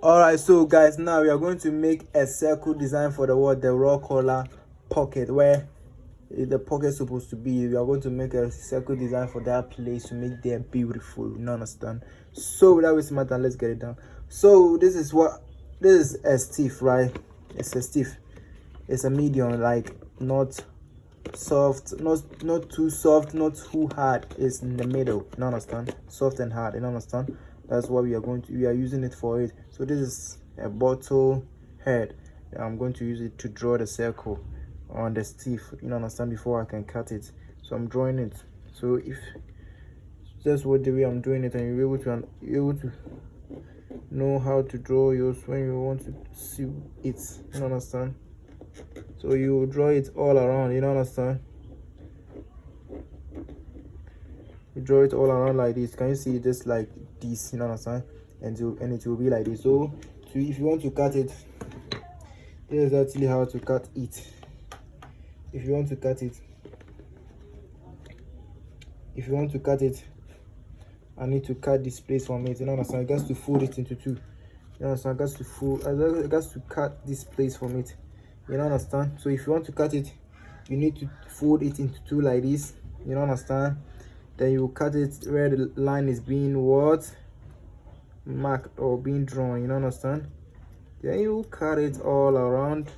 Alright, so guys, now we are going to make a circle design for the raw collar pocket, where the pocket is supposed to be. We are going to make a circle design for that place to make them beautiful, you understand? So without wasting my time, let's get it done. So this is a stiff, right? It's a stiff, it's a medium, like not soft, not too soft, not too hard. It's in the middle, you understand? Soft and hard, you understand? That's what we are using it for it. So this is a bottle head. I'm going to use it to draw the circle on the stiff, you understand, before I can cut it. So I'm drawing it. So if just what the way I'm doing it, and you're able to know how to draw yours when you want to see it, you understand? So you draw it all around, you understand? You draw it all around like this. Can you see it just like this, you understand? And it will be like this. So if you want to cut it, this is actually how to cut it. If you want to cut it, I need to cut this place from it, you understand? I got to fold it into two, you understand? I got to cut this place from it, you understand? So if you want to cut it, you need to fold it into two like this, you understand? Then you cut it where the line is being marked or being drawn, you understand? Then you cut it all around.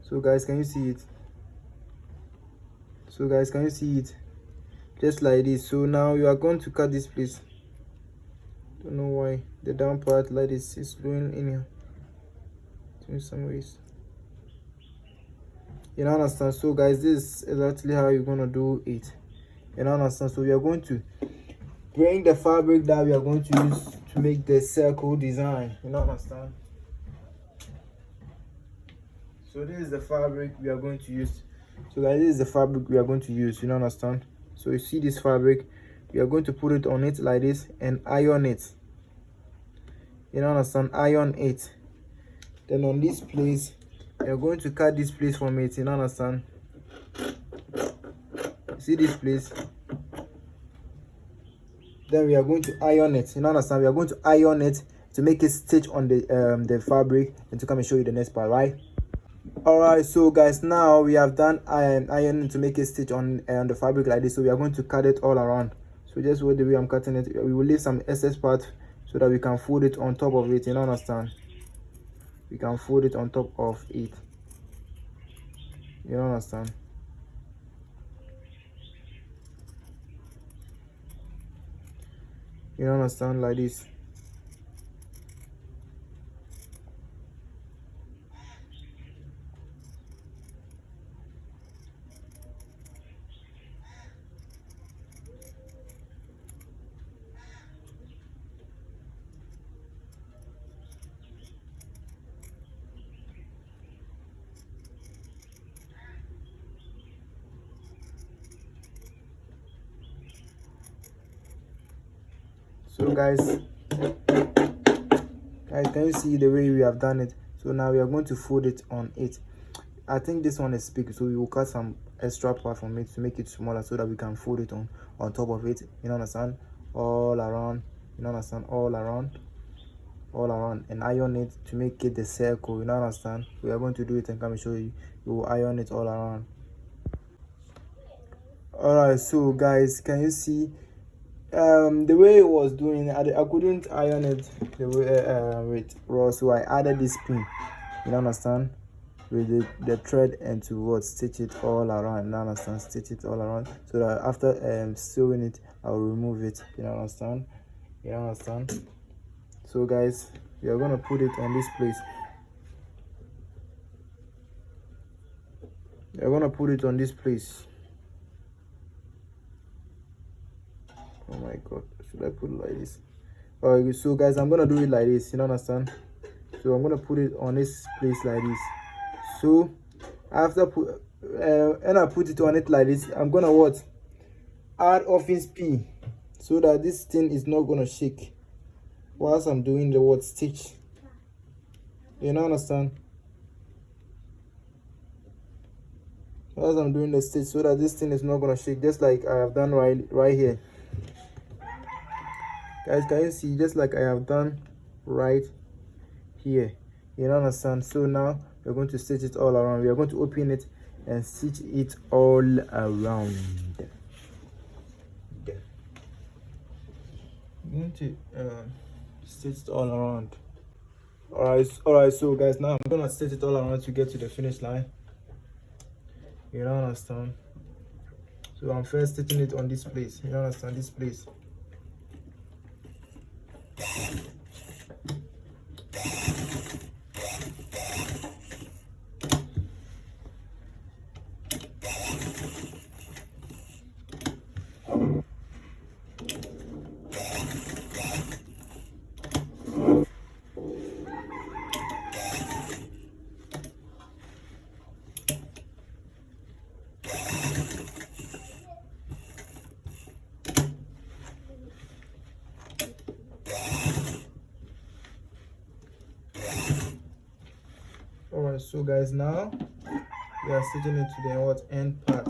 So guys, can you see it? Just like this. So now you are going to cut this place. Don't know why the down part like this is going in here in some ways, you understand? So guys, this is actually how you're gonna do it, you understand? So we are going to bring the fabric that we are going to use to make the circle design, you understand? So this is the fabric we are going to use. So guys, this is the fabric we are going to use, you understand? So you see this fabric, we are going to put it on it like this and iron it, you understand? Iron it. Then on this place, we are going to cut this place from it, you understand? See this place? Then we are going to iron it, you understand? We are going to iron it to make it stitch on the fabric, and to come and show you the next part, right? Alright, so guys, now we have done ironing to make it stitch on the fabric like this. So we are going to cut it all around. So just with the way I'm cutting it, we will leave some excess part so that we can fold it on top of it, you understand? We can fold it on top of it, you understand? You understand, like this. So guys, can you see the way we have done it? So now we are going to fold it on it. I think this one is big, so we will cut some extra part from it to make it smaller so that we can fold it on top of it, you understand? All around, you understand? All around, and iron it to make it the circle, you understand? We are going to do it and come and show you. You will iron it all around. Alright, so guys, can you see the way it was doing? I couldn't iron it the way with raw, so I added this pin, you understand, with the thread, and to stitch it all around, you understand? Stitch it all around so that after sewing it, I'll remove it, you understand? So guys, we are gonna put it on this place. Oh my god, should I put it like this? Alright, so guys, I'm gonna do it like this, you understand? So I'm gonna put it on this place like this. So after and I put it on it like this, I'm gonna add office P so that this thing is not gonna shake whilst I'm doing the stitch, you understand? as I'm doing the stitch, so that this thing is not gonna shake, just like I have done right here. Guys, can you see? Just like I have done right here, you understand? So now we're going to stitch it all around. We are going to open it and stitch it all around. I'm going to stitch it all around. All right, so guys, now I'm gonna stitch it all around to get to the finish line, you understand? So I'm first stitching it on this place, you understand, this place. Alright, so guys, now we are stitching it to the end part.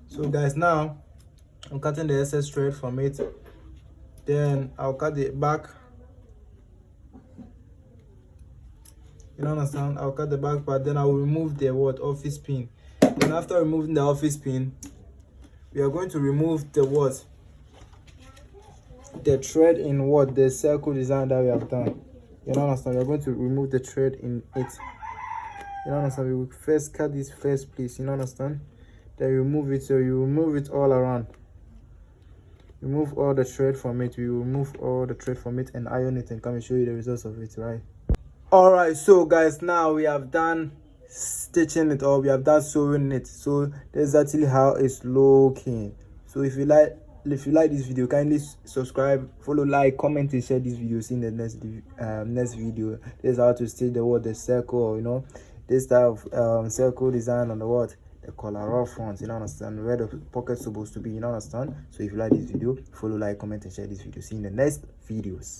So guys, now I'm cutting the excess thread from it, then I'll cut the back, you understand? I'll cut the back part, then I'll remove the office pin. Then after removing the office pin, we are going to remove the the thread in the circle design that we have done, you understand? We are going to remove the thread in it, you understand? We will first cut this first place, you understand? Then remove it. So you remove it all around, remove all the thread from it. We remove all the thread from it and iron it and come and show you the results of it, right? All right, so guys, now we have done stitching it, or we have done sewing it. So that's actually how it's looking. So if you like this video, kindly subscribe, follow, like, comment and share this video. See in the next video. This is how to stitch the circle, or this type of circle design on the collar off ones, you understand, where the pocket's supposed to be, you understand? So if you like this video, follow, like, comment and share this video. See you in the next videos.